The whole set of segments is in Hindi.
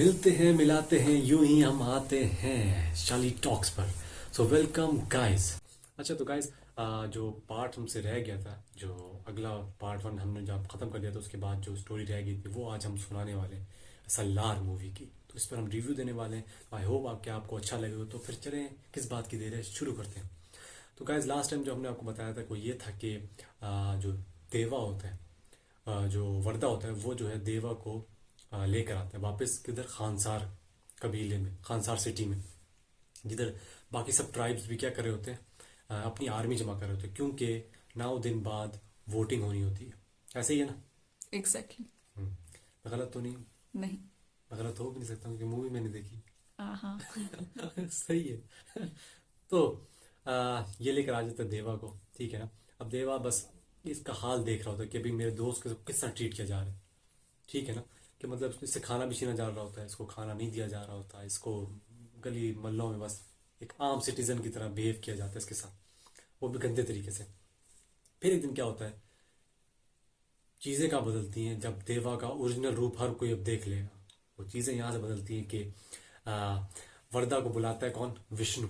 मिलते हैं मिलाते हैं यूं ही हम आते हैं शाली टॉक्स पर। So welcome guys. अच्छा तो गाइस, जो पार्ट हमसे रह गया था, जो अगला पार्ट वन हमने जब खत्म कर दिया था, उसके बाद जो स्टोरी रह गई थी वो आज हम सुनाने वाले हैं सलार मूवी की। तो इस पर हम रिव्यू देने वाले हैं। आई होप आपको अच्छा लगे हो। तो फिर चलें, किस बात की देर है, शुरू करते हैं। तो गाइस, लास्ट टाइम जो हमने आपको बताया था वो ये था कि जो देवा होता है, जो वर्दा होता है, वो जो है देवा को लेकर आता है वापस किधर, खानसार कबीले में, खानसार सिटी में, जिधर बाकी सब ट्राइब्स भी क्या कर रहे होते हैं, अपनी आर्मी जमा कर रहे होते हैं, क्योंकि 9 दिन बाद वोटिंग होनी होती है। ऐसे ही है ना? Exactly exactly. हम्म, मैं गलत तो नहीं हूँ? नहीं। मैं गलत हो भी नहीं सकता क्योंकि मूवी मैंने देखी। हाँ। सही है। तो ये लेकर आ जाता है देवा को, ठीक है ना। अब देवा बस इसका हाल देख रहा होता है कि अभी मेरे दोस्त को किस तरह ट्रीट किया जा रहा है, ठीक है ना। कि मतलब इससे खाना भी छीना जा रहा होता है, इसको खाना नहीं दिया जा रहा होता है, इसको गली मोहल्लों में बस एक आम सिटीजन की तरह बिहेव किया जाता है इसके साथ, वो भी गंदे तरीके से। फिर एक दिन क्या होता है, चीज़ें क्या बदलती हैं जब देवा का ओरिजिनल रूप हर कोई अब देख लेगा। वो चीज़ें यहाँ से बदलती हैं कि आ, वरदा को बुलाता है कौन, विष्णु।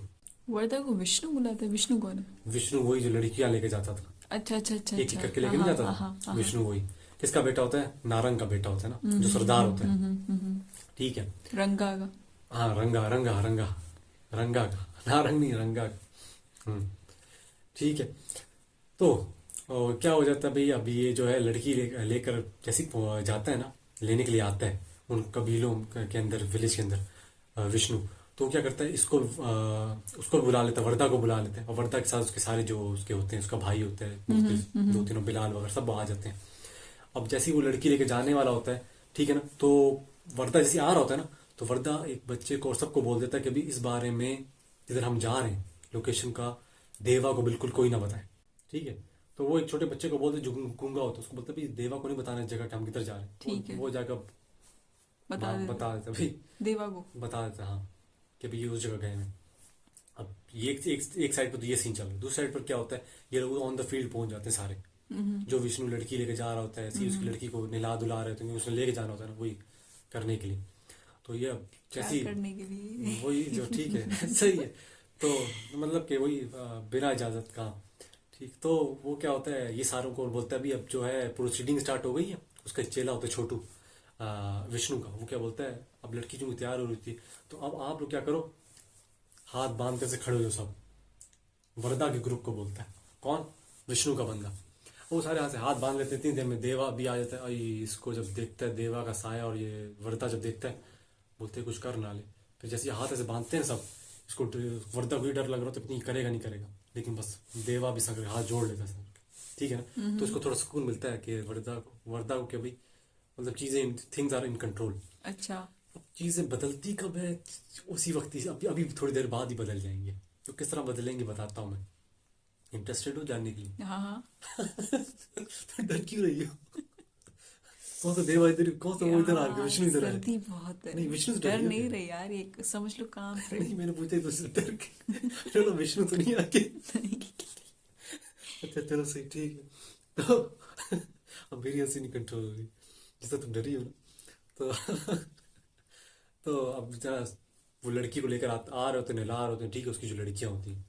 वर्दा को विष्णु बुलाते हैं? विष्णु कौन है? विष्णु वही जो लड़कियां लेके जाता था, अच्छा अच्छा अच्छा एक एक अच्छा। करके हाँ लेके नहीं हाँ जाता हाँ था। हाँ हाँ हाँ। विष्णु वही, किसका बेटा होता है, नारंग का बेटा होता है ना, जो सरदार होता है, ठीक है। रंगा का। हाँ, रंगा रंगा रंगा, रंगा का, नारंग नहीं, रंगा का। हम्म, ठीक है। तो क्या हो जाता है भाई, अभी ये जो है लड़की लेकर जैसे ही जाता है ना, लेने के लिए आता है उन कबीलों के अंदर, विलेज के अंदर, विष्णु। तो वो क्या करता है, उसको भी बुला लेता है, वर्दा को बुला लेता है, और वर्दा के साथ उसके सारे जो उसके होते हैं, उसका भाई होता है मुख्तलिफ, दो तीनों बिलाल वगैरह सब आ जाते हैं। अब जैसे ही वो लड़की लेके जाने वाला होता है, ठीक है ना, तो वर्दा जैसे ही आ रहा होता है ना, तो वर्दा एक बच्चे को और सबको बोल देता है कि अभी इस बारे में, जिधर हम जा रहे हैं लोकेशन का, देवा को बिल्कुल कोई ना बताए, ठीक है। तो वो एक छोटे बच्चे को बोलते, जो गूंगा होता है, उसको बोलता है भाई देवा को नहीं बताना इस जगह कि हम किधर जा रहे हैं। ठीक है। वो जाकर बता देते। बता देता भाई, देवा को। बता देता, हाँ, कि भाई ये उस जगह गए हैं। अब ये एक साइड पर तो ये सीन चल रहा है, दूसरी साइड पर क्या होता है, ये लोग ऑन द फील्ड पहुंच जाते हैं सारे। जो विष्णु लड़की लेके जा रहा होता है, ऐसी उसकी लड़की को निला दुला रहे होते हैं, उसने लेके जाना होता है ना, वही करने के लिए। तो ये अब क्या जैसी, करने के लिए? वही जो, ठीक है, सही है। तो मतलब कि वही बिना इजाजत का, ठीक। तो वो क्या होता है, ये सारों को बोलता है भी अब जो है प्रोसीडिंग स्टार्ट हो गई है। उसका चेला होता है छोटू, विष्णु का, वो क्या बोलता है, अब लड़की जो तैयार हो रही थी, तो अब आप लोग क्या करो, हाथ बांध कर से खड़े हो जाओ सब। वरदा के ग्रुप को बोलता है, कौन, विष्णु का बंदा। वो सारे हाथ से हाथ बांध लेते हैं। 3 दिन में देवा भी आ जाता है, और इसको जब देखता है देवा का साया, और ये वरदा जब देखता है, बोलते हैं कुछ कर ना ले। फिर जैसे ये हाथ ऐसे बांधते हैं सब, इसको वरदा को ही डर लग रहा होता है, नहीं करेगा नहीं करेगा, लेकिन बस देवा भी संग हाथ जोड़ लेता है सब, ठीक है ना। तो इसको थोड़ा सुकून मिलता है कि वरदा को क्या भाई, मतलब चीजें, थिंग्स आर इन कंट्रोल। अच्छा। अब चीजें बदलती कब है, उसी वक्त ही, अभी अभी थोड़ी देर बाद ही बदल जाएंगे। तो किस तरह बदलेंगे बताता हूँ मैं। इंटरेस्टेड हो जानने के लिए? हाँ हाँ। तो डर क्यों रही हो? कौन सा देवा इधर, कौन सा वो इधर आ गया, यार विष्णु इधर आ सर्दी गया? बहुत है। नहीं, विष्णु से डर डर रही हो नहीं क्या? रही यार, ये समझ लो कांप नहीं, रही। मैंने पूछा तो उससे डर के, चलो विष्णु तो नहीं आके। अच्छा चलो सही, ठीक है। तो अब मेरी हंसी नहीं कंट्रोल हो रही, जिससे तुम डरी हो ना। तो अब जरा, वो लड़की को लेकर आ रहे होते हैं, नहला रहे होते हैं, ठीक है, उसकी जो लड़कियां होती हैं।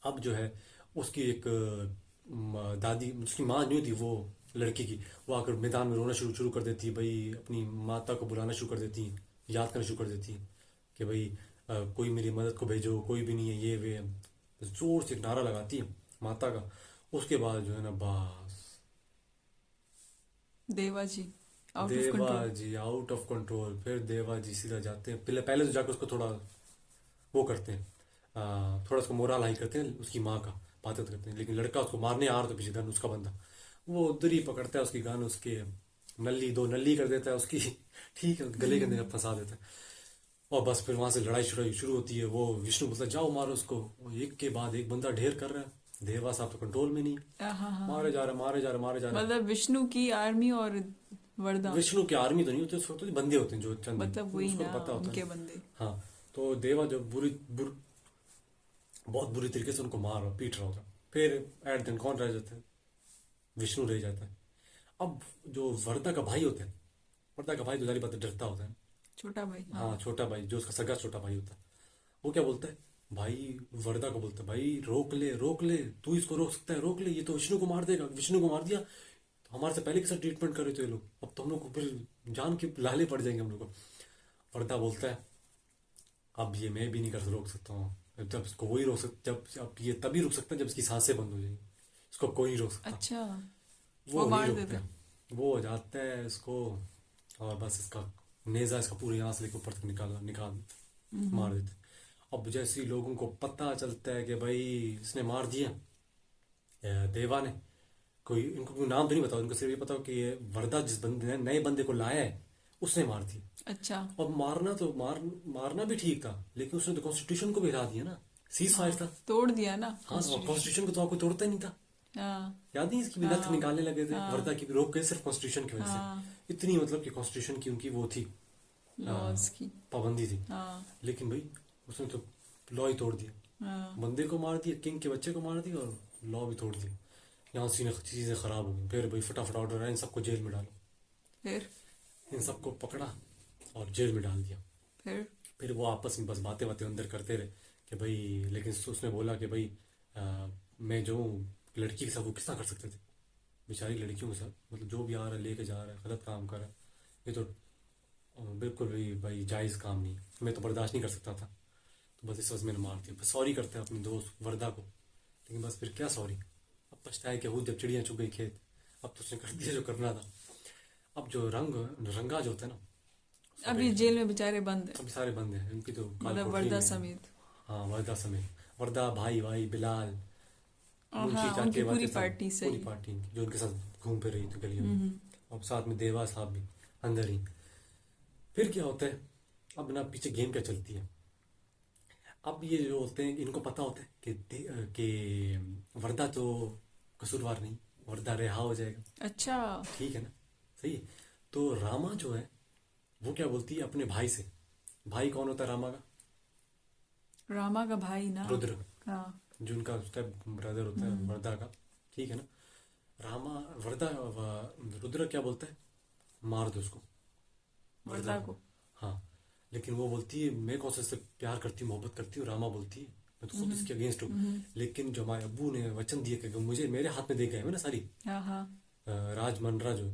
अब जो है, उसकी एक दादी, उसकी माँ नहीं होती वो लड़की की, वो आकर मैदान में रोना शुरू शुरू कर देती है भाई, अपनी माता को बुलाना शुरू कर देती है, याद करना शुरू कर देती है कि भाई कोई मेरी मदद को भेजो, कोई भी नहीं है, ये वे। जोर से एक नारा लगाती है माता का। उसके बाद जो है ना, बस Deva ji out of Deva control. Ji out of control. फिर देवा जी सीधा जाते हैं, पहले पहले तो जाकर उसको थोड़ा वो करते हैं, थोड़ा उसको मोरल हाई करते हैं, उसकी माँ का बात करते हैं, लेकिन लड़का उसको मारने आ रहा था पीछे, गन उसका बंदा, वो उधर ही पकड़ता है उसकी गन, उसके नल्ली दो नल्ली कर देता है उसकी, ठीक है, गले के अंदर फंसा देता है। और बस फिर वहां से लड़ाई शुरू शुरू होती है। वो विष्णु बोलता है जाओ मारो उसको, वो एक के बाद एक बंदा ढेर कर रहा है, देवा साहब तो कंट्रोल में नहीं, हाँ हाँ मारे हाँ। जा रहा, मारे जा रहा, मारे जा रहा। मतलब विष्णु की आर्मी और वर्दा। विष्णु की आर्मी तो नहीं होती, उसको तो बंदे होते हैं जो चंद, मतलब वो वही उसको तो ना, पता होता है उनके ना। बंदे। हाँ। तो देवा जो बहुत बुरी तरीके से उनको मार और पीट रहा होता है। फिर एट दिन कौन रह जाता है, विष्णु रह जाता है। अब जो वर्दा का भाई होता है, वर्दा का भाई तो जारी बात है डरता होता है, छोटा भाई, हाँ। हाँ छोटा भाई, जो उसका सगा छोटा भाई होता है, वो क्या बोलता है, भाई वरदा को बोलता है, भाई रोक ले, तू इसको रोक सकता है, रोक ले, ये तो विष्णु को मार देगा, विष्णु को मार दिया तो हमारे से पहले के साथ ट्रीटमेंट कर रहे थे ये लोग, अब तो हम लोग को फिर जान के लाले पड़ जाएंगे हम लोग को। वरदा बोलता है, अब ये मैं भी नहीं कर रोक सकता हूँ, जब इसको वही रोक सकता, जब अब ये तभी रुक सकता है जब इसकी सांसें बंद हो जाएंगी, इसको कोई नहीं रोक सकता। अच्छा, वो वो नहीं मार रोकते देता। हैं, वो हो जाता है इसको, और बस इसका नेजा इसका पूरी यहाँ से लेकर ऊपर तक निकाल निकाल देते, मार देते। अब जैसे ही लोगों को पता चलता है कि भाई इसने मार दिया, देवा ने, कोई इनको कोई नाम तो नहीं बताओ, इनको सिर्फ ये पता हो कि ये वरदा जिस बंदे ने नए बंदे को लाया है उसने मार दिया। अच्छा। अब मारना भी ठीक था, लेकिन उसने तो कॉन्स्टिट्यूशन को भी हिला दिया ना, सीज फायर हाँ, था। तोड़ दिया ना हाँ, और कॉन्स्टिट्यूशन। कॉन्स्टिट्यूशन को तो आपको तोड़ता ही नहीं था। हाँ याद नहीं, इसकी भी नथ हाँ निकालने लगे थे, हाँ वरदा की भी रोक गए सिर्फ कॉन्स्टिट्यूशन की वजह हाँ, से। इतनी मतलब कि कॉन्स्टिट्यूशन की उनकी वो थी, आ, लॉज की। पाबंदी थी। हाँ लेकिन भाई उसने तो लॉ ही तोड़ दिया, हाँ। बंदे को मार दिया, किंग के बच्चे को मार दिया, और लॉ भी तोड़ दिया। यहाँ सीने चीजें खराब हो गई, फिर भाई फटाफट ऑर्डर आया, इन सबको जेल में डालो। फिर इन सबको पकड़ा और जेल में डाल दिया। फिर फिर वो आपस में बस बातें बातें अंदर करते रहे कि भाई, लेकिन उसने बोला कि भाई मैं जो हूँ, लड़की के साथ वो किस तरह कर सकते थे, बेचारी लड़कियों के साथ, मतलब जो भी आ रहा है लेके जा रहा है, गलत काम कर रहा है, ये तो बिल्कुल भी भाई जायज़ काम नहीं है, मैं तो बर्दाश्त नहीं कर सकता था। तो बस इस वजह से मैंने मार दिया। बस सॉरी करते हैं अपने दोस्त वरदा को, लेकिन बस फिर क्या सॉरी, अब पछताए क्या, वो जब चिड़िया चुग गई खेत, अब तो उसने कर दिया जो करना था। अब जो रंगा जो होता है ना, अभी सारे जेल में बेचारे बंद है, अभी सारे बंद हैं, इनकी तो काल मतलब कोठरी वर्दा में। समेत। हाँ वरदा समेत, वरदा भाई भाई बिलाल, और मुंशी हाँ, उनकी चाचे पूरी वाचे सब, पार्टी पूरी सही है। पार्टी इनकी, जो उनके साथ घूम फिर रही थी गलियों में, हम्म। और साथ में देवा साहब भी अंदर ही। फिर क्या होता है, अब ना पीछे गेम क्या चलती है। अब ये जो होते हैं इनको पता होता है कि वरदा तो कसूरवार नहीं, वरदा रिहा हो जाएगा, अच्छा। ठीक है ना, सही है। तो रामा जो है वो क्या बोलती है अपने भाई से, भाई कौन होता है रामा का, रामा का भाई ना। रुद्र, हाँ। जो उनका स्टेप ब्रदर होता है हम्म। वरदा का, ठीक है ना। रामा वरदा रुद्र क्या बोलता है, मार दो उसको, वरदा वर्दा को। को। हाँ, लेकिन वो बोलती है मैं कौन सा इससे प्यार करती हूँ मोहब्बत करती हूँ, रामा बोलती है मैं तो खुद हम्म। इसके अगेंस्ट हूँ। हम्म। लेकिन जो हमारे अब्बू ने वचन दिए कि मुझे मेरे हाथ में दे गए हैं ना सारी, हाँ हाँ राजमंडरा जो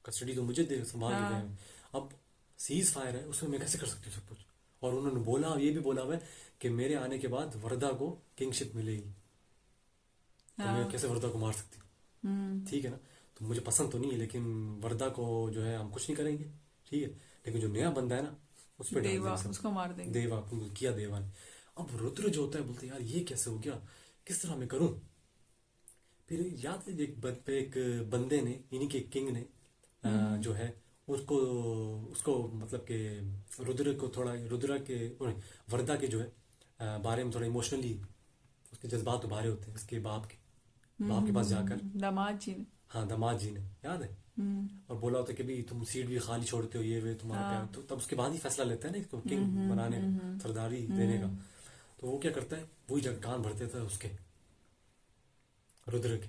कस्टडी तो मुझे दे संभाल के गए हाँ हैं। अब सीज फायर है उसमें मैं कैसे कर सकती हूँ सब कुछ, और उन्होंने बोला, ये भी बोला हुआ है कि मेरे आने के बाद वरदा को किंगशिप मिलेगी, तो मैं हाँ। कैसे वरदा को मार सकती हूँ, हम्म। ठीक है ना। तो मुझे पसंद तो नहीं है, लेकिन वरदा को जो है हम कुछ नहीं करेंगे, ठीक है, लेकिन जो नया बंदा है ना उस पर डाल देवा देंगे सब। उसको मार देंगे। देवा किया देवा ने। अब रुद्र जो होता है बोलते हैं यार ये कैसे हो गया, किस तरह मैं करूं। फिर याद है एक बंदे ने, इन्हीं के किंग ने हम्म। जो है उसको उसको मतलब कि रुद्र को थोड़ा, रुद्र के नहीं, वरदा के जो है बारे में थोड़ा इमोशनली उसके जज्बात उभारे होते हैं इसके बाप के पास जाकर। दामाद जी ने। हाँ दामाद जी ने, याद है, हम्म। और बोला होता है कि भाई तुम सीट भी खाली छोड़ते हो, ये वे तुम्हारा प्यार, हाँ। तो तब उसके बाद ही फैसला लेता है ना इसको किंग बनाने का, सरदारी देने का। हम्म। तो वो क्या करता है, वही जगह कान भरते थे उसके, रुद्र के,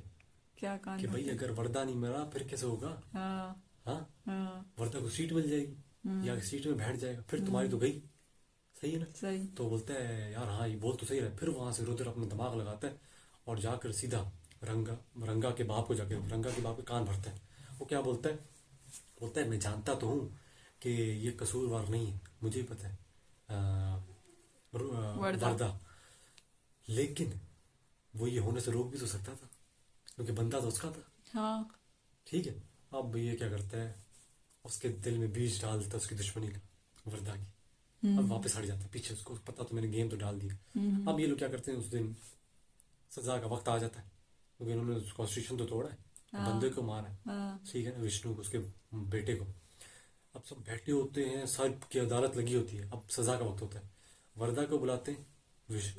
क्या कान कि भाई भरते। अगर वरदा नहीं मरा फिर कैसे होगा। हाँ हाँ, हाँ। वरदा को सीट मिल जाएगी या सीट में बैठ जाएगा, फिर तुम्हारी तो हम्म। गई, सही है ना। सही। तो बोलता है यार हाँ ये बोल तो सही रहा है। फिर वहां से रुद्र अपना दिमाग लगाता है और जाकर सीधा रंगा रंगा के बाप को जाकर, रंगा के बाप के कान भरता है। वो क्या बोलता है, बोलता है मैं जानता तो हूँ कि ये कसूरवार नहीं है, मुझे भी पता है वर्दा। वरदा, लेकिन वो ये होने से रोक भी तो सकता था, क्योंकि बंदा तो उसका था, हाँ। ठीक है। अब ये क्या करता है, उसके दिल में बीज डाल देता है उसकी दुश्मनी का, वरदा की। अब वापस हट जाता है पीछे, उसको पता तो मैंने गेम तो डाल दिया। अब ये लोग क्या करते हैं, उस दिन सजा का वक्त आ जाता है, क्योंकि उन्होंने कॉन्स्टिट्यूशन तो तोड़ा है, बंदे हाँ को मारा है, हाँ ठीक है ना, विष्णु को, उसके बेटे को। अब सब बैठे होते हैं, सब की अदालत लगी होती है, अब सजा का वक्त होता है। वरदा को बुलाते हैं,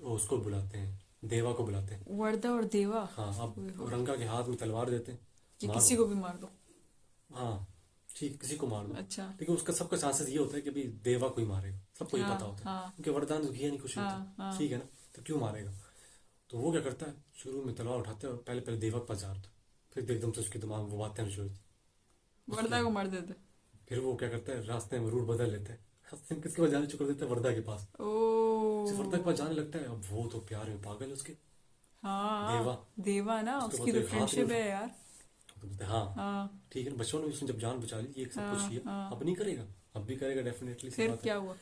उसको बुलाते हैं, देवा को बुलाते हैं। वर्दा और देवा। हाँ, ओए अब होए, रंगा के हाथ में तलवार देते हैं, कि मार किसी दो। को भी मार दो। हाँ, ठीक, किसी को मार दो, अच्छा। लेकिन उसका सबका चांसेस ये होता है कि भाई देवा को ही मारेगा, सबको ये पता हाँ होता है, हाँ क्योंकि वरदान तो किया नहीं, कुछ नहीं हाँ था, हाँ। ठीक है ना, तो क्यों मारेगा। तो वो क्या करता है, शुरू में तलवार उठाते हैं और पहले पहले देवा के पास जा रहा था, फिर एकदम से उसके दिमाग में वो बातें आनी शुरू होती वर्दा उसके। को मार देते। फिर वो क्या करता है, रास्ते में रूट बदल लेता है, सिम किसके पास जाने शुरू कर देता है, वर्दा के पास। ओ। सिर्फ वर्दा के पास जाने लगता है। अब वो तो प्यार में पागल है उसके, देवा। हाँ, देवा ना, उसके उसकी पास तो तो एक हाथ नहीं फ्रेंडशिप उठा। है यार। तो बोलते हैं, हाँ हाँ। ठीक है ना, बचपन में उसने जब जान बचा ली, ये सब कुछ हाँ। किया, हाँ। अब नहीं करेगा। अब भी करेगा डेफिनेटली, सी फिर बात है। क्या हुआ?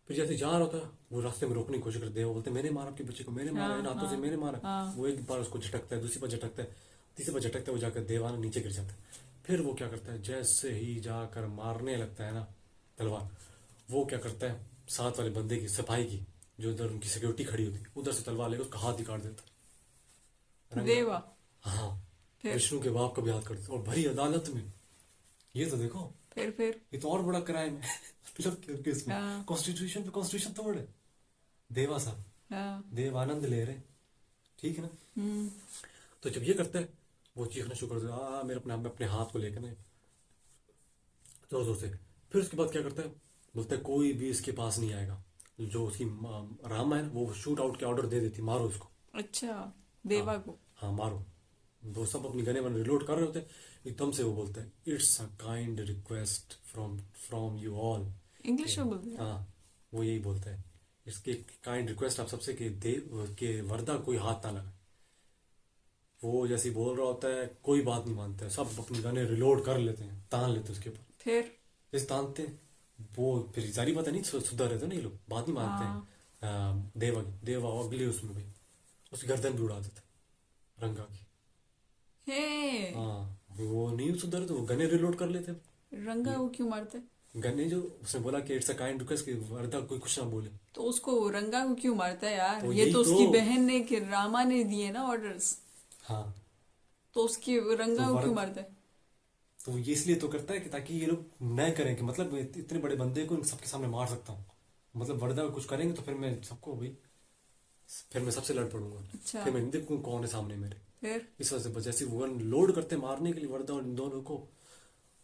फिर जैसे जा रहा होता है, वो रास्ते में रोकने की कोशिश करते हैं, वो बोलते हैं मैंने मारा आपके बच्चे को, मैंने मारा, इन हाँ। हाथों से हाँ। मैंने मारा। हाँ। वो एक बार उसको झटकता है, दूसरी बार झटकता है, तीसरी बार झटकता है, वो जाकर देवाना नीचे गिर जाता है। फिर वो क्या करता है, जैसे ही जाकर मारने लगता है ना तलवार, वो क्या करता है, साथ वाले बंदे की, सिपाही की, जो उधर उनकी सिक्योरिटी खड़ी होती है, उधर से तलवार लेकर उसका हाथ ही काट देता है। रंगा। देवा। हाँ। फिर विष्णु के बाप का भी हाथ काट देता है, और भरी अदालत में। ये तो देखो, फिर ये तो और बड़ा क्राइम है। मतलब किसमें हाँ। कॉन्स्टिट्यूशन पे कॉन्स्टिट्यूशन तोड़ है। देवा साहब, हाँ। देव आनंद ले रहे हैं, ठीक है ना। हम्म। तो जब ये करता है, वो चीखना शुरू कर देता है, मेरे अपने हाथ को लेकर ना, जोर जोर से। फिर उसके बाद क्या करता है, बोलता है कोई भी इसके पास नहीं आएगा। जो उसकी रामा है ना, वो शूट आउट के ऑर्डर दे देती, मारो इसको। अच्छा, हाँ, देवा को। हाँ मारो। वो सब अपनी गने वन रिलोड कर रहे होते हैं, एकदम से वो बोलता है, it's a kind request from from you all. English में बोल दिया। हाँ, वो यही बोलता है, इसकी काइंड रिक्वेस्ट आप सबसे कि देव के वरदा कोई हाथ ना लगाए। वो जैसे ही बोल रहा होता है, कोई बात नहीं मानता है, सब अपनी गने रिलोड कर लेते हैं, तान लेते हैं उसके ऊपर। फिर। इस तानते हैं, वो फिर जारी बात है, नहीं सुधर रहते ना ये लोग, बात नहीं मानते हैं। हाँ। देवा की, देवा अगले उसमें भी उसकी गर्दन भी उड़ा देता है, रंगा की। हे। हाँ, वो नहीं सुधर तो वो गने रिलोड कर लेते हैं। रंगा को क्यों मारते? गने जो उसने बोला कि इट्स अ काइंड रिक्वेस्ट, कि वरदा कोई कुछ ना बोले। तो उसको रंगा को क्यों मारता है यार? तो ये यही तो तो। उसकी बहन ने कि रामा ने दिए ना ऑर्डर्स। हाँ, तो उसकी तो रंगा को क्यों वर मारता है? तो ये इसलिए तो करता है कि ताकि ये लोग न करें, कि मतलब मैं इतने बड़े बंदे को इन सबके सामने मार सकता हूँ। मतलब वरदा कुछ करेंगे तो फिर मैं सबको भाई, फिर मैं सबसे लड़ पड़ूंगा। अच्छा। फिर मैं नहीं देखूंगा कौन है सामने मेरे। फिर। इस वजह से बस जैसे वो लोड करते मारने के लिए वरदा और इन दोनों को,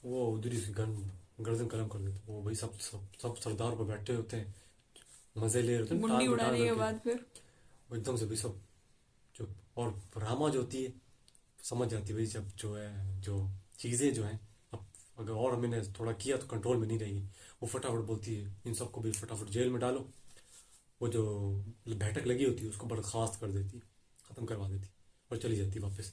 वो उधर ही से गन गर्दन कलम कर देते। वो भाई सब सरदार पर बैठे होते हैं, मजे ले रहे होते हैं, मुंडी टांग पे टांग उड़ाने के रखे। बाद फिर। वो एकदम से भी सब जो, और रामा जो होती है, समझ जाती है भाई, जब जो है, जो चीजें जो हैं, अब अगर और मैंने थोड़ा किया तो कंट्रोल में नहीं रहेगी। वो फटाफट बोलती है, इन सबको भी फटाफट जेल में डालो। वो जो बैठक लगी होती है उसको बर्खास्त कर देती है, खत्म करवा देती है, और चली जाती है वापस।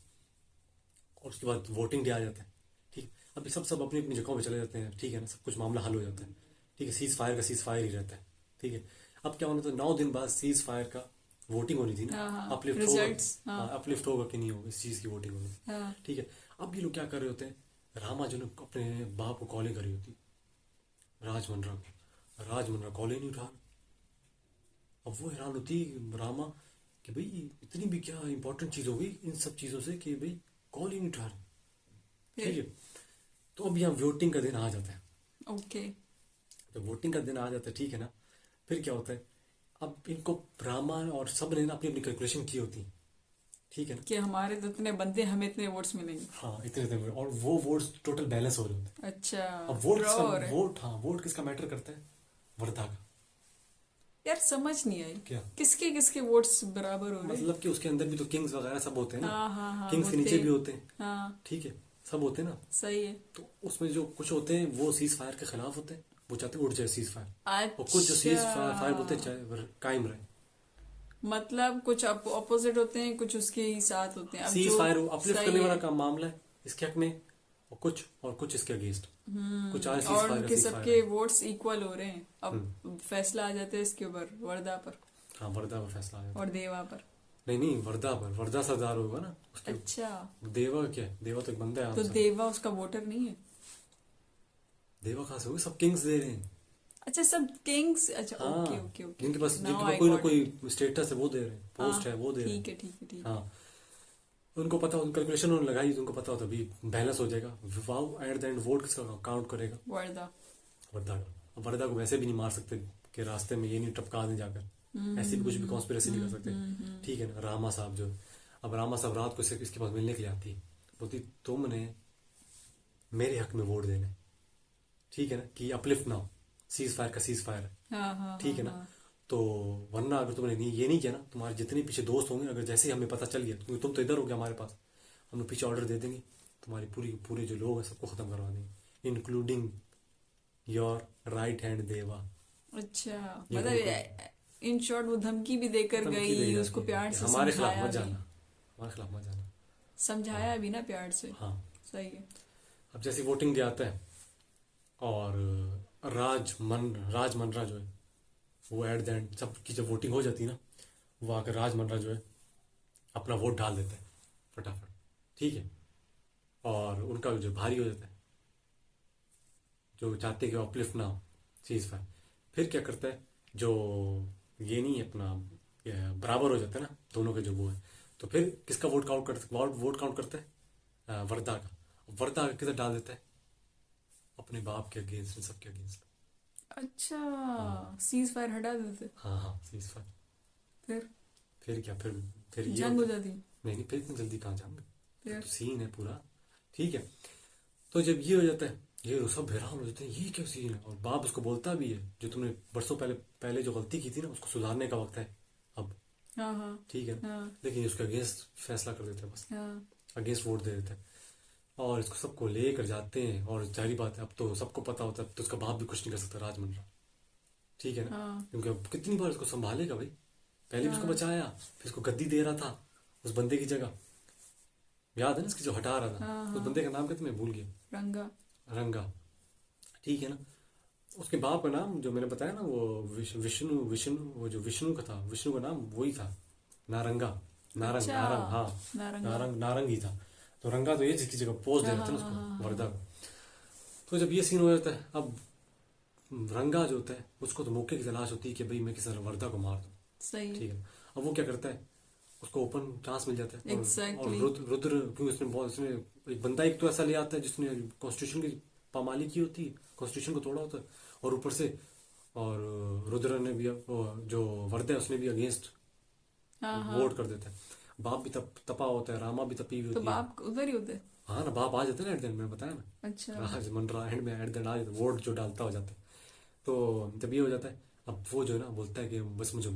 और उसके बाद वोटिंग डे आ जाता है, ठीक। अभी सब सब अपनी अपनी जगहों पे चले जाते हैं, ठीक है ना, सब कुछ मामला हल हो जाता है, ठीक है। सीज फायर का सीज फायर ही रहता है, ठीक है। अब क्या होना था, 9 दिन बाद सीज फायर का वोटिंग होनी थी ना, हाँ। हाँ, अपलिफ्ट होगा। रिजल्ट्स। हाँ। हाँ, अपलिफ्ट होगा कि नहीं होगा, इस चीज़ की वोटिंग होनी थी, हाँ। ठीक है। अब ये लोग क्या कर रहे होते हैं, रामा जो ने अपने बाप को कॉलिंग करी होती, राजमंड्रा को, राजमंड्रा कॉल ही नहीं उठा रहा। अब वो हैरान होती है रामा, कि भाई इतनी भी क्या इंपॉर्टेंट चीज़ हो गई इन सब चीज़ों से, कि भाई कॉल ही नहीं उठा रहे, ठीक फिर। है। तो अब यहाँ वोटिंग का दिन आ जाता है। ओके। तो वोटिंग का दिन आ जाता है, ठीक है ना। फिर क्या होता है, अब इनको रामा और सब ने ना अपनी अपनी कैलकुलेशन की होती है, ठीक है ना। कि हमारे तो इतने बंदे, हमें इतने वोट्स मिलेंगे। हाँ, इतने इतने और वो वोट्स टोटल बैलेंस हो रहे होते हैं। अच्छा। अब वोट ड्रॉ किसका, हो रहा है। वोट किसका मैटर करता है, वर्धा का। यार समझ नहीं आई, क्या किसके किसके वोट्स बराबर हो रहे हैं? मतलब कि उसके अंदर भी तो किंग्स वगैरह सब होते हैं ना, हाँ। हाँ। हाँ, किंग्स के होते नीचे भी हैं। होते हैं, हाँ। ठीक है, सब होते हैं ना। सही है। तो उसमें जो कुछ होते हैं वो सीज फायर के खिलाफ होते हैं, वो चाहते हैं उठ जाए सीज फायर। और कुछ जो सीज फायर बोलते हैं अच्छा। चाहे कायम रहे। मतलब कुछ अपोजिट होते हैं, कुछ उसके ही साथ होते हैं। अब सीज जो फायर अपलिफ्ट सही करने वाला है। काम मामला है इसके हक में, और कुछ इसके अगेंस्ट। कुछ आए सीज और फायर का उनके सीज सबके फायर। वोट्स इक्वल हो रहे हैं। अब फैसला आ जाता है इसके ऊपर, वर्दा पर हाँ, वर्धा पर फैसला आया था। और देवा पर। नहीं नहीं, वर्धा पर, वर्धा सरदार होगा ना उसके। अच्छा। देवा क्या है, देवा तो एक बंदा है तो आंसर। देवा उसका वोटर नहीं है? देवा कहाँ से होगी, सब किंग्स दे रहे हैं। अच्छा, सब किंग्स। अच्छा, हाँ, ओके ओके ओके। जिनके पास नाउ जिनके पास आई कोई ना गॉट कोई इट। स्टेटस है वो दे रहे हैं, पोस्ट है वो दे रहे ठीक हैं। है ठीक है ठीक है। हाँ, उनको पता, उन कैलकुलेशन उन्होंने लगाई, तो उनको पता होता अभी बैलेंस हो जाएगा। Wow, at the end vote किसका काउंट करेगा, वर्दा। वर्धा का। अब वर्धा को वैसे भी नहीं मार सकते कि रास्ते में ये नहीं टपका दें जाकर, ऐसी भी कुछ भी कॉन्स्पिरेसी नहीं कर सकते, ठीक है ना। रामा साहब जो, अब रामा साहब रात को इसके पास मिलने के लिए आती है, बोलती तुमने मेरे हक में वोट देना है, ठीक है ना, कि अपलिफ्ट ना हो, सीज फायर का सीज फायर है, हाँ हाँ ठीक है हाँ ना। हाँ। तो वरना अगर तुमने ये नहीं किया ना, तुम्हारे जितने पीछे दोस्त होंगे, अगर जैसे ही हमें पता चल गया, क्योंकि तुम तो इधर हो गया हमारे पास, हम लोग पीछे ऑर्डर दे देंगे, तुम्हारी पूरे जो लोग हैं सबको खत्म करवा देंगे, इंक्लूडिंग योर राइट हैंड देवा। अच्छा, ये उनको मतलब इन शॉर्ट वो धमकी भी देकर धमकी दे गई, जाती उसको है प्यार कि से हमारे खिलाफ समझाया मत भी। जाना, हमारे खिलाफ मत जाना। समझाया हाँ भी ना प्यार से। हाँ। सही है। अब जैसे वोटिंग डे आता है और राज मनरा जो है वो एट द एंड सबकी जब वोटिंग हो जाती है ना, वो आकर राज मनरा जो है अपना वोट डाल देता है फटाफट, ठीक है। और उनका जो भारी हो जाता है, जो चाहते हैं कि अपलिफ्ट ना हो चीज फायर, फिर क्या करता है, जो ये नहीं है अपना, ये बराबर हो जाता है ना दोनों के जो वो है, तो फिर किसका वोट काउंट करता है, वर्दा का। वर्दा किधर डाल देता है, अपने बाप के अगेंस्ट, सबके अगेंस्ट। अच्छा, हाँ सीज फायर हटा देते। हाँ हाँ चीज फायर। फिर फिर क्या, फिर ये जंग हो होता है। जाती। नहीं नहीं, फिर इतनी जल्दी कहाँ जाएंगे, फिर फिर तो सीन है पूरा, ठीक है। तो जब ये हो जाता है, ये तो सब हैरान हो जाते हैं, ये क्या सीन है। और बाप उसको बोलता भी है, जो तुमने बरसों पहले पहले जो गलती की थी ना, उसको सुधारने का वक्त है अब, हाँ हाँ ठीक है। हाँ लेकिन उसके अगेंस्ट फैसला कर देते हैं, बस हाँ अगेंस्ट वोट दे देते हैं। और इसको सबको लेकर जाते हैं, और जारी बात है अब तो सबको पता होता है, अब तो उसका बाप भी कुछ नहीं कर सकता राजमंड्रा, ठीक है ना। हाँ क्योंकि अब कितनी बार इसको संभालेगा भाई, पहले भी उसको हाँ बचाया, फिर इसको गद्दी दे रहा था उस बंदे की जगह, याद है ना, इसकी जो हटा रहा था, हाँ उस हाँ। बंदे का नाम क्या था, मैं भूल गया। रंगा। रंगा, ठीक है ना। उसके बाप का नाम जो मैंने बताया ना, वो विष्णु विष्णु, वो जो विष्णु का था, विष्णु का नाम वही था, नारंगा, नारंग अच्छा, नारंग, हाँ। नारंगा। नारंग नारंग ही था। तो रंगा तो ये जिसकी जगह पोज दे हाँ रहे थे हाँ ना हाँ उसको, हाँ वर्दा हाँ। को। तो जब ये सीन हो जाता है, अब रंगा जो होता है उसको तो मौके की तलाश होती है कि भाई मैं किसी तरह वर्दा को मार दूं, सही है। ठीक है। अब वो क्या करता है, उसको ओपन चांस मिल जाता है, और एग्जैक्टली। रुद्र, क्योंकि उसने एक बंदा एक तो ऐसा ले आता है जिसने कॉन्स्टिट्यूशन की पामाली की होती है, कॉन्स्टिट्यूशन को तोड़ा होता है, और ऊपर से, और रुद्र ने भी, जो वर्दा है उसने भी अगेंस्ट हाँ हाँ। वोट कर देता है। बाप भी तपा होता है, रामा भी तपी हुई तो होती है। बाप उधर ही होते। हाँ ना, बाप आ जाता है ना एट द एंड, मैंने बताया ना, अच्छा। राज मंडरा एंड में एट द एंड आ जाता है, वोट जो डालता हो जाता है। तो जब ये हो जाता है, अब वो जो है ना बोलता है कि बस मुझे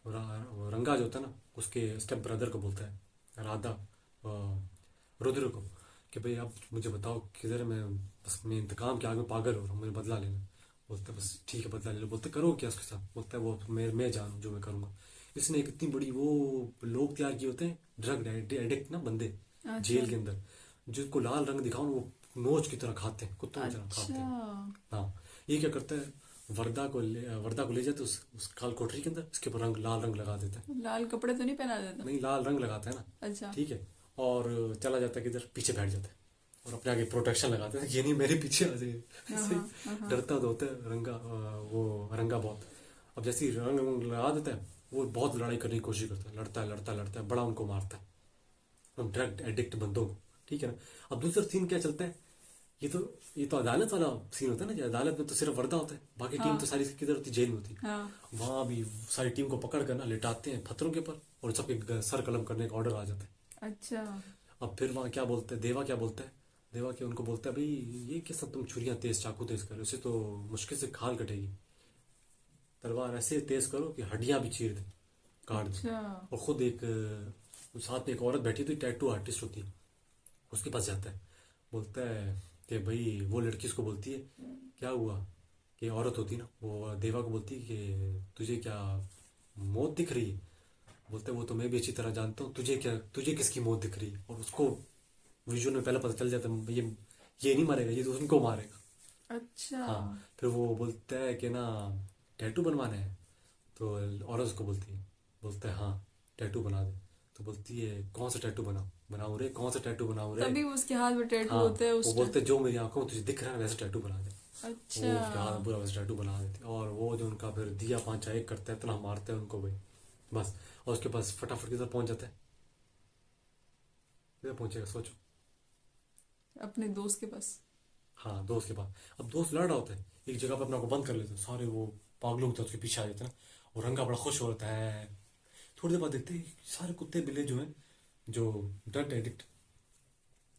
रंगा जो होता है ना, उसके स्टेप ब्रदर को बोलता है, राधा, रुद्र को, कि भाई अब मुझे बताओ किधर है, मैं बस मैं इंतकाम के आगे पागल हो रहा हूँ, मुझे बदला लेना। बोलता है बस ठीक है बदला ले लो। बोलते करो क्या उसके साथ, बोलता है वो मैं जानूँ जो मैं करूँगा। इसने एक इतनी बड़ी वो लोग तैयार किए होते हैं, ड्रग एडिक्ट ना बंदे, अच्छा जेल के अंदर, जिसको लाल रंग दिखाओ वो नोच की तरह खाते हैं, कुत्तों की तरह खाते अच्छा। हैं। हाँ, ये क्या करता है, वर्दा को ले जाते उस काल कोठरी के अंदर, इसके ऊपर लाल रंग लगा देता है। लाल कपड़े तो नहीं पहना देता। नहीं, लाल रंग लगाता है ना, अच्छा। ठीक है। और चला जाता है किधर, पीछे बैठ जाता है, और अपने आगे प्रोटेक्शन लगाते हैं, ये नहीं मेरे पीछे आ जाइए। हाँ ऐसे ही हाँ हाँ हाँ। डरता तो होता है रंगा, वो रंगा बहुत। अब जैसे ही रंग लगा देता है, वो बहुत लड़ाई करने की कोशिश करता है, लड़ता है, बड़ा उनको मारता है, उन ड्रग एडिक्ट बंदों को, ठीक है ना। अब दूसरा सीन क्या चलता है, ये तो ये तो अदालत वाला सीन होता है ना, कि अदालत में तो सिर्फ वर्दा होता है, बाकी टीम तो हाँ सारी किधर होती है, जेल में होती है। हाँ। वहां भी सारी टीम को पकड़ कर ना लिटाते हैं पत्थरों के ऊपर, और सबके सर कलम करने का ऑर्डर आ जाता है। अच्छा। अब फिर वहां क्या बोलते हैं, देवा क्या बोलता है, देवा के उनको बोलता है भाई ये क्या सब तुम छुरियां तेज, चाकू तेज करो, उसे तो मुश्किल से खाल कटेगी, तलवार ऐसे तेज करो कि हड्डियां भी चीर दे, काट दे। अच्छा। और खुद साथ में एक औरत बैठी थी, टैटू आर्टिस्ट होती है, उसके पास जाता है, बोलता है कि भाई, वो लड़की उसको बोलती है क्या हुआ, कि औरत होती है ना, वो देवा को बोलती है कि तुझे क्या मौत दिख रही है। बोलते हैं वो तो मैं भी अच्छी तरह जानता हूँ, तुझे किसकी मौत दिख रही है। और उसको विजुअल में पहले पता चल जाता है, ये नहीं मारेगा, ये तो उनको मारेगा। अच्छा। हाँ, फिर वो बोलता है कि ना टैटू बनवाना है, तो औरत उसको बोलती है, बोलता है हाँ टैटू बना दे। तो बोलती है कौन सा टैटू बनाऊं रे, कौन सा टैटू बनाऊं रे। तभी उसके हाथ में टैटू हाँ, होते हैं वो उस टाइम। बोलते हैं जो मेरी आंखों में तुझे दिख रहा है वैसे टैटू बना दे। वो अच्छा। उसके हाथ में पूरा वैसे टैटू बना देते, और वो जो उनका फिर दिया पांचा एक करता है, इतना मारते हैं उनको भाई, बस। और उसके पास फटाफट किधर पहुंच जाता है, किधर पहुंचेगा सोचो। अपने दोस्त के पास। हाँ, दोस्त के पास। अब दोस्त लड़ रहा होता है, एक जगह पे अपने को बंद कर लेते हैं, सारे वो पागलों होते हैं उसके पीछे आ जाते हैं ना, और रंगा बड़ा खुश हो जाता है। थोड़ी देर बाद देखते हैं सारे कुत्ते बिल्ले जो हैं, जो ड्रग एडिक्ट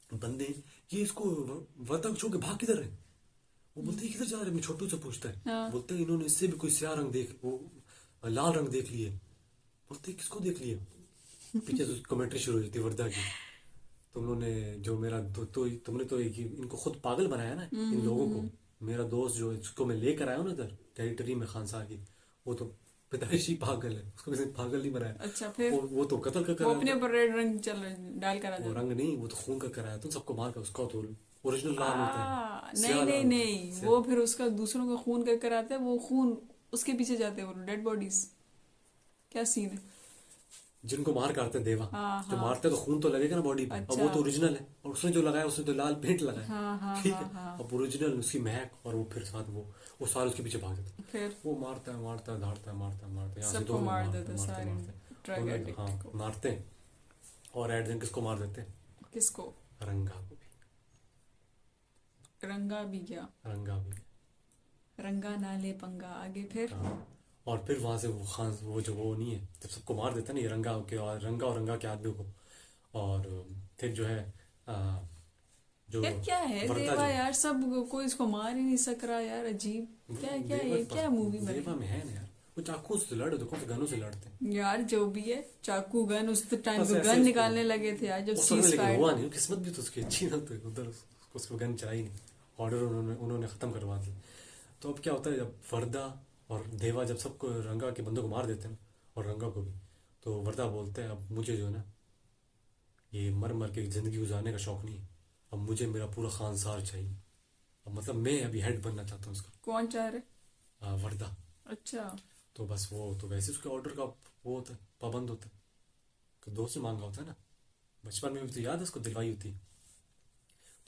बंदे, ये इसको वर्दा को छोड़ के भाग किधर है। वो बोलते हैं किधर जा रहे हैं, मैं छोटू से पूछता है। हाँ। बोलते हैं इन्होंने इससे भी कोई स्या रंग देख, वो लाल रंग देख लिए। बोलते हैं किसको देख लिए। पीछे से कमेंट्री शुरू हो जाती है वर्दा की, तुम लोगों ने जो मेरा तुमने तो इनको खुद पागल बनाया ना इन लोगों को, मेरा दोस्त जो जिसको मैं लेकर आया हूँ ना इधर टेरिटरी में खानसार की, वो तो पैदाइशी पागल है, उसको किसी ने पागल नहीं बनाया। अच्छा फिर वो तो कत्ल कर वो आया अपने था। ऊपर रेड रंग चल डाल कर आ वो जाता। रंग नहीं, वो तो खून कर कराया, तुम सबको मार कर, उसका तो ओरिजिनल लाल होता है, नहीं स्याह नहीं लाल होता नहीं, है वो फिर उसका दूसरों का खून कर कर आता है, वो खून उसके पीछे जाते हैं वो डेड बॉडीज। क्या सीन है? जिनको मार काटते हैं देवा, हाँ जो हाँ। मारते हैं तो खून तो लगेगा ना बॉडी पे, अब अच्छा। वो तो ओरिजिनल है, और उसने जो लगाया उसने तो लाल पेंट लगाया। हाँ हाँ ठीक हाँ है। हाँ। अब ओरिजिनल उसकी महक, और वो फिर साथ वो सारे उसके पीछे भाग जाते हैं। फिर वो मारता है धाड़ता है, मारता है मारता है, यहाँ से सबको दो में मार मारते देते हैं मारते हैं सारे मारते हैं। ड्रग उन्हें एडिक्ट हाँ को। मारते हैं। और एट दिन किसको मार देते हैं? किसको? रंगा को भी। रंगा भी गया। रंगा भी। रंगा नाले पंगा, आगे फिर? हाँ। और फिर वहां से वो खान, वो जो वो नहीं है, जब सबको मार देता है ना ये रंगा के, और रंगा के आदमी को, और फिर जो है आ, जो यार क्या है वर्दा देवा जो यार, सब कोई इसको मार ही नहीं सक रहा यार, अजीब। क्या क्या देवा ये के पास, क्या मूवी बनी? देवा में है ना यार, वो चाकू से लड़े तो कौन से गनों से लड़ते हैं। यार जो भी है, चाकू गन, उस टाइम बस तो ऐसे गन उसको निकालने लगे थे यार जब उस समय, सीज लेकिन फायर। हुआ नहीं, किस्मत भी तो उसकी अच्छी ना, तो उधर उसको गन चलाई नहीं, ऑर्डर उन्होंने उन्होंने खत्म करवा दी। तो अब क्या होता है, जब वर्दा और देवा जब सबको रंगा के बंदों को मार देते हैं, और रंगा को भी, तो वर्दा बोलते हैं अब मुझे जो है ना ये मर मर के जिंदगी गुजारने का शौक नहीं है, अब मुझे मेरा पूरा खानसार चाहिए। अब मतलब मैं अभी हेड बनना चाहता हूँ उसका। कौन चाह रहे? वर्दा। अच्छा। तो बस वो तो वैसे उसके ऑर्डर का वो होता है, पाबंद होता है, कि दोस्त ने मांगा होता है ना, बचपन में भी तो याद है उसको दिलवाई होती है।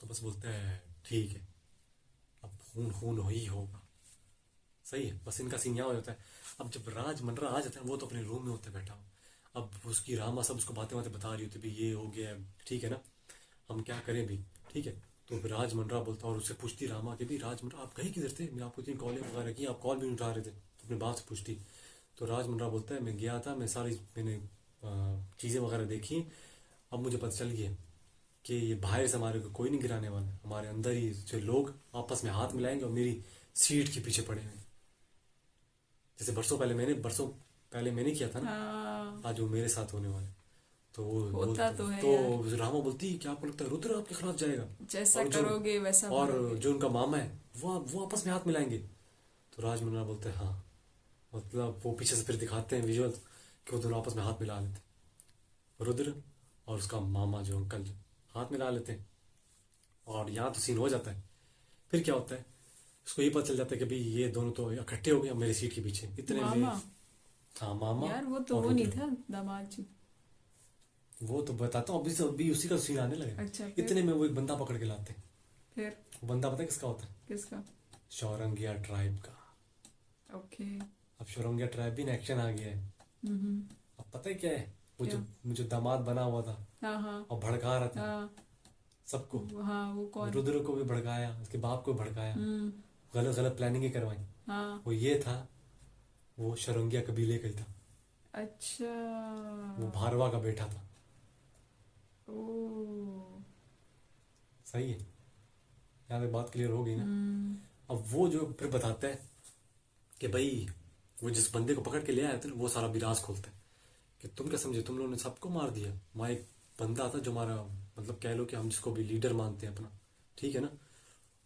तो बस बोलते हैं ठीक है, अब खून खून हो ही होगा। सही है। बस इनका सीन यहाँ हो जाता है। अब जब राज मंडरा आ जाता है, वो तो अपने रूम में होता है बैठा हुआ, अब उसकी रामा सब उसको बातें बातें बता रही होती है, भाई ये हो गया है, ठीक है ना, हम क्या करें भी, ठीक है। तो फिर राज मंडरा बोलता है, और उससे पूछती रामा के भी, राज मंडरा आप कहीं किधर थे, मैं आपको इतनी कॉलें वगैरह की, आप कॉल भी नहीं उठा रहे थे, तो अपने बाप से पूछती। तो राज मंडरा बोलता है मैं गया था, मैंने चीज़ें वगैरह देखी, अब मुझे पता चल गया कि ये बाहर से हमारे को कोई नहीं गिराने वाला, हमारे अंदर ही जो लोग आपस में हाथ मिलाएंगे और मेरी सीट के पीछे पड़े हैं। जैसे बरसों पहले मैंने किया था ना, हाँ, आज वो मेरे साथ होने वाला है। तो वो होता तो है यार, तो रामा बोलती क्या आपको लगता है रुद्र आपके खिलाफ जाएगा? जैसा और करोगे वैसा और भरोगे। जो उनका मामा है वो आपस में हाथ मिलाएंगे। तो राजमंडरा बोलते हैं हाँ, मतलब वो पीछे से फिर दिखाते हैं विजुअल कि वो दोनों आपस में हाथ मिला लेते हैं, रुद्र और उसका मामा जो अंकल जो हाथ मिला लेते हैं। और यहाँ तो सीन हो जाता है। फिर क्या होता है, उसको ये पता चल जाता है कि भाई ये दोनों तो इकट्ठे हो गए अब मेरे सीट के पीछे, इतने में मामा? हाँ मामा यार वो तो और वो नहीं रुद्र। था, दामाद जी। वो तो बताता हूँ, अभी उसी का सीन आने लगे। अच्छा फिर? इतने में वो एक बंदा पकड़ के लाते हैं। फिर वो बंदा पता है किसका होता है? किसका? शौरंगिया ट्राइब का। ओके। अब शौरंगिया ट्राइब भी एक्शन आ गया है। हम्म। अब पता है क्या है, वो क्या? जो मुझे दामाद बना हुआ था हाँ हाँ और भड़का रहा था हाँ सबको, हाँ, वो कौन? रुद्र को भी भड़काया, उसके बाप को भी भड़काया, हम्म। गलत गलत प्लानिंग करवाई, हाँ। वो ये था, वो शौरंगिया कबीले का ही था, अच्छा। वो भारवा का बेटा था। ओ। सही है, यहाँ तक बात क्लियर हो गई ना। हम्म। अब वो जो फिर बताता है कि भाई वो जिस बंदे को पकड़ के ले आया था ना, वो सारा विराज खोलता है कि तुम क्या समझे, तुम लोगों ने सबको मार दिया, वहाँ एक बंदा था जो हमारा, मतलब कह लो कि हम जिसको भी लीडर मानते हैं अपना, ठीक है ना,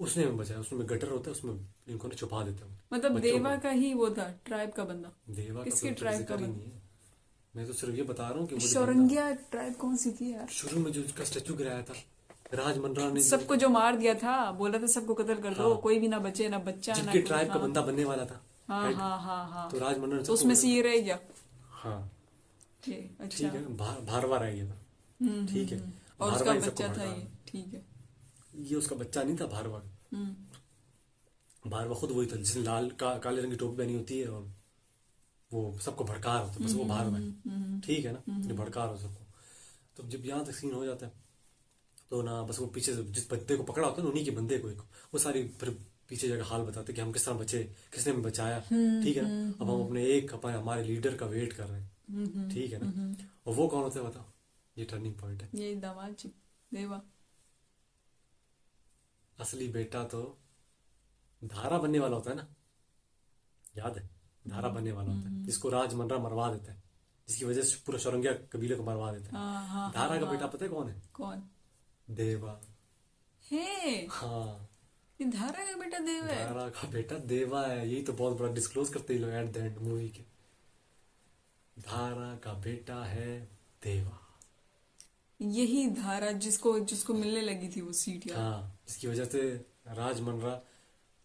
उसने हमें बचाया, उसमें गटर होता है उसमें इनको ना छुपा देते हैं मतलब बच्चों देवा को। का ही वो था, ट्राइब का बंदा? देवा का तो किसके अभी तक ट्राइब का जिक्र ही बंदा? नहीं है, मैं तो सिर्फ ये बता रहा हूँ कि वो जो बंदा शौरंगिया ट्राइब कौन सी थी यार? शुरू में जो उसका स्टेचू गिराया था, राज मंडरा ने जो, सबको जो मार दिया था, बोला था सबको कत्ल कर दो, हाँ, कोई भी ना बचे, ना बच्चा ना जिनके कोई। ट्राइब का हाँ बंदा बनने वाला था हाँ हेड, हाँ हाँ हाँ। तो राज मंडरा ने तो सबको उसमें से ये रह गया। हाँ ये अच्छा। ठीक है, भारवा रह गया था, ठीक है, और भारवा उसका ही सबको बच्चा था भड़का ये, ठीक है। ये उसका बच्चा नहीं था भारवा का। हम्म। भारवा खुद वही था जिसने काले रंग की टोपी पहनी होती है, और वो सबको भड़का रहा होता है, बस वो भारवा है, ठीक है ना, जो भड़का रहा हो सबको। तो जब यहाँ तक सीन हो जाता है, तो ना बस वो पीछे से जिस बंदे को पकड़ा होता है ना, उन्हीं के बंदे को एक, वो सारी फिर पीछे जाकर हाल बताते कि हम किस तरह बचे, किसने हमें बचाया, ठीक है ना। अब हम अपने हमारे लीडर का वेट कर रहे हैं, ठीक है ना। और वो कौन होता है बताओ, ये टर्निंग पॉइंट है। ये दामाद जी, देवा। असली बेटा तो धारा बनने वाला होता है ना, याद है, धारा बनने वाला होता है, जिसको राज मंडरा मरवा देता है, जिसकी वजह से पूरा शौरंगिया कबीले को मरवा देता है। हाँ हाँ धारा हाँ का बेटा हाँ। पता है कौन है? कौन देवा। है? हाँ ये धारा का बेटा देव है। धारा का बेटा देवा है, यही तो बहुत बड़ा डिस्क्लोज करते हैं लोग एट द एंड मूवी के। धारा का बेटा है देवा। यही धारा जिसको जिसको मिलने लगी थी वो सीट यार। हाँ, जिसकी वजह से राज मनरा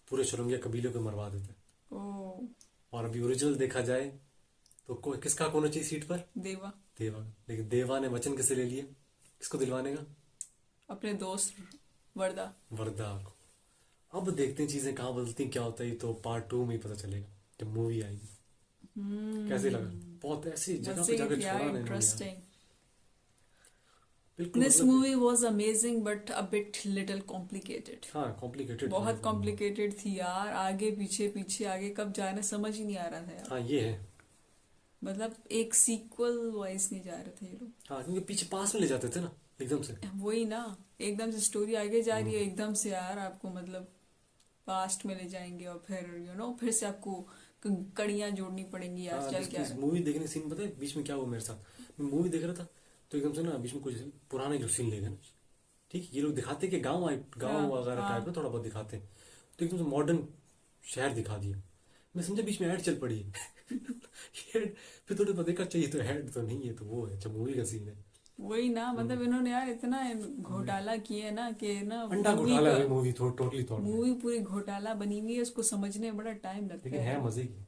पूरे शोरंगिया कबीले को मरवा देते हैं। ओ और अभी ओरिजिनल देखा जाए तो किसका होना चाहिए सीट पर? देवा। देवा। लेकिन देवा ने वचन किसे ले लिए? किसको दिलवाने का? अपने दोस्त वर्दा। वर्दा को। अब देखते हैं चीजें कहाँ बदलती हैं, क्या होता है, ये तो पार्ट 2 में ही पता चलेगा जब मूवी आएगी। कैसे लगा? बहुत ऐसी जगह पे जाकर छोड़ा ना इन्होंने यार। इंटरेस्टिंग। बिल्कुल दिस मतलब movie was amazing but a bit little complicated. हाँ, कॉम्प्लिकेटेड बहुत कॉम्प्लिकेटेड थी यार, आगे पीछे पीछे आगे कब जाना समझ ही नहीं आ रहा था यार। हाँ, ये है। मतलब एक सीक्वल वाइज नहीं जा रहे थे ये लोग। हाँ, क्योंकि पीछे पास में ले जाते थे ना एकदम से। वही ना, एकदम से स्टोरी आगे जा रही है, एकदम से यार आपको मतलब पास्ट में ले जाएंगे और फिर फिर से आपको कड़ियां जोड़नी पड़ेंगी यार। हाँ, चल क्या मूवी देखने सीन पता है बीच में क्या हुआ मेरे साथ? मैं मूवी देख रहा था तो एकदम से ना बीच में कुछ पुराने जो सीन ले गए ना, ठीक, ये लोग दिखाते कि गांव हाँ वगैरह हाँ। टाइप में थोड़ा बहुत दिखाते हैं, तो एकदम से मॉडर्न शहर दिखा दिया। मैं समझा बीच में ऐड चल पड़ी है। हेड, फिर थोड़ी बहुत देखा चाहिए तो हेड तो नहीं है, तो वो है अच्छा मूवी का सीन है। वही ना, मतलब इन्होंने यार इतना घोटाला किया ना कि ना अंडा मूवी घोटाला का है मूवी, टोटली तौर पे। मूवी पूरी घोटाला बनी हुई है, उसको समझने में बड़ा टाइम लगता लेकिन है है यार। मजे की।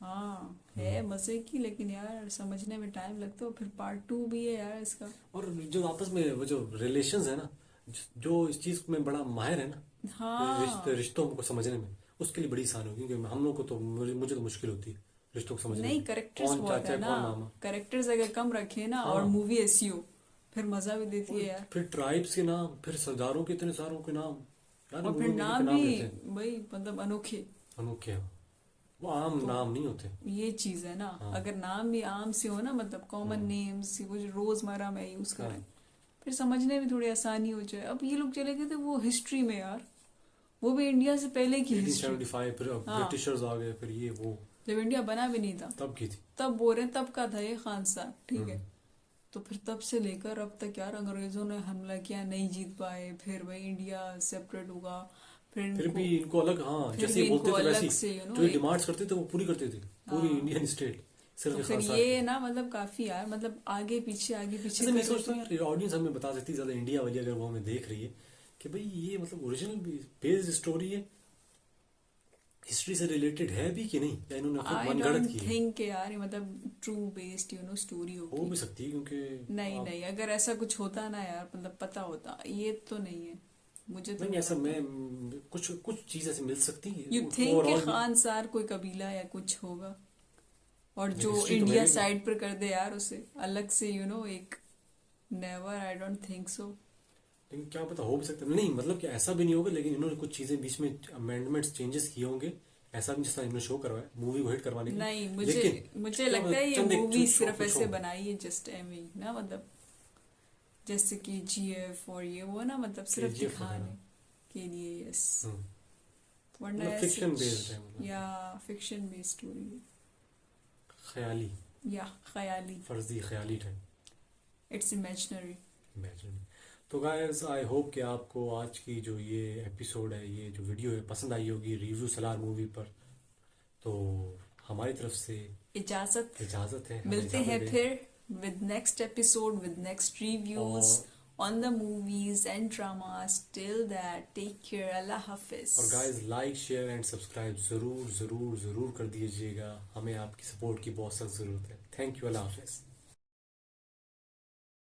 हाँ है मजे की, लेकिन यार समझने में टाइम लगता है। और फिर पार्ट 2 भी है यार इसका। और जो आपस में वो जो रिलेशंस है ना, जो इस चीज में बड़ा माहिर है ना, हाँ रिश्तों को समझने में, उसके लिए बड़ी आसान होगी, क्योंकि हम लोग को तो मुझे तो मुश्किल होती है रिश्तों को समझने नहीं, में। करेक्टर्स कौन बहुत चाचा है है ना। कौन मामा। करेक्टर्स अगर कम रखे ना और हाँ, मूवी ऐसी हो फिर मजा भी देती और है यार। फिर ट्राइब्स के नाम, फिर सरदारों के इतने सारों के नाम, यार और फिर मूवी मेकिंग के नाम नाम भी लेते हैं भाई मतलब अनोखे। अनोखे हैं। वो आम तो नाम नहीं होते। ये चीज है ना, हाँ। अगर नाम भी आम से हो ना, मतलब कॉमन नेम्स वो जो रोजमर्रा में यूज हाँ, करें, फिर समझने में थोड़ी आसानी हो जाए। अब ये लोग चले गए थे वो हिस्ट्री में यार, वो भी इंडिया से पहले की हिस्ट्री। 1875, फिर हाँ, ब्रिटिशर्स आ गए, फिर ये वो जब इंडिया बना भी नहीं था तब की थी। तब बोल रहे हैं, तब का था ये खान साहब, ठीक है। तो फिर तब से लेकर अब तक यार अंग्रेजों ने हमला किया, नहीं जीत पाए, फिर भाई इंडिया सेपरेट हुआ, फिर फिर इनको भी इनको अलग, हाँ, फिर जैसे भी ये बोलते इनको थे वैसे अलग ही से जो ये एक। डिमांड्स करते थे वो पूरी करते थे, पूरी हाँ, इंडियन स्टेट सिर्फ तो ये फिर खान साहब ये की। ना मतलब काफी यार, मतलब आगे पीछे ऐसे मैं कर रहे सोचता हूँ थे। यार ऑडियंस हमें बता सकती है ज्यादा इंडिया वाली, अगर वो हमें देख रही है कि भाई ये मतलब ओरिजिनल बेस्ड स्टोरी है, हिस्ट्री से रिलेटेड है भी कि नहीं, या इन्होंने खुद आई मनगढ़ंत डोंट की है। थिंक यार ये मतलब ट्रू बेस्ड स्टोरी हो होगी। भी सकती है क्योंकि नहीं आप, नहीं, अगर ऐसा कुछ होता ना यार, मतलब पता होता, ये तो नहीं है, मुझे तो नहीं नहीं ऐसा लगता। मैं कुछ कुछ चीज ऐसे मिल सकती है यू थिंक कि ओवरऑल। खानसार कोई कबीला या कुछ होगा, और जो हिस्ट्री तो इंडिया मैंने भी, साइड पर कर दे यार उसे अलग से एक। Never, I don't think so. लेकिन क्या पता हो भी सकता है, नहीं मतलब कि ऐसा भी नहीं होगा, लेकिन इन्होंने कुछ चीजें बीच में अमेंडमेंट्स चेंजेस किए होंगे, ऐसा भी जैसा इन्होंने शो करवाया मूवी को हिट करवाने के लिए। नहीं, मुझे लेकिन मुझे क्या लगता पता है ये चंद एक मूवी शो सिर्फ कुछ ऐसे हो। बनाई है जस्ट एमी ना, मतलब जैसे कि जीएफ और ये वो ना, मतलब सिर्फ KGF दिखाने वगैरह। के लिए, यस। हम्म, वरना मतलब ऐसे फिक्शन बेस्ड है, मतलब या फिक्शन बेस्ड स्टोरी ख्याली, या ख्याली, फर्जी ख्याली टाइप, इट्स इमेजिनरी। इमेजिनरी। तो गाइस आई होप कि आपको आज की जो ये एपिसोड है, ये जो वीडियो है पसंद आई होगी रिव्यू सलार मूवी पर। तो हमारी तरफ से इजाजत, इजाजत है, हमें मिलते इजाजत हैं दें। फिर with next episode, with next reviews और on the movies and dramas. Till that, take care. Allah Hafiz. और guys like share and subscribe जरूर जरूर जरूर कर दीजिएगा, हमें आपकी सपोर्ट की बहुत सख्त जरूरत है। Thank you, Allah Hafiz.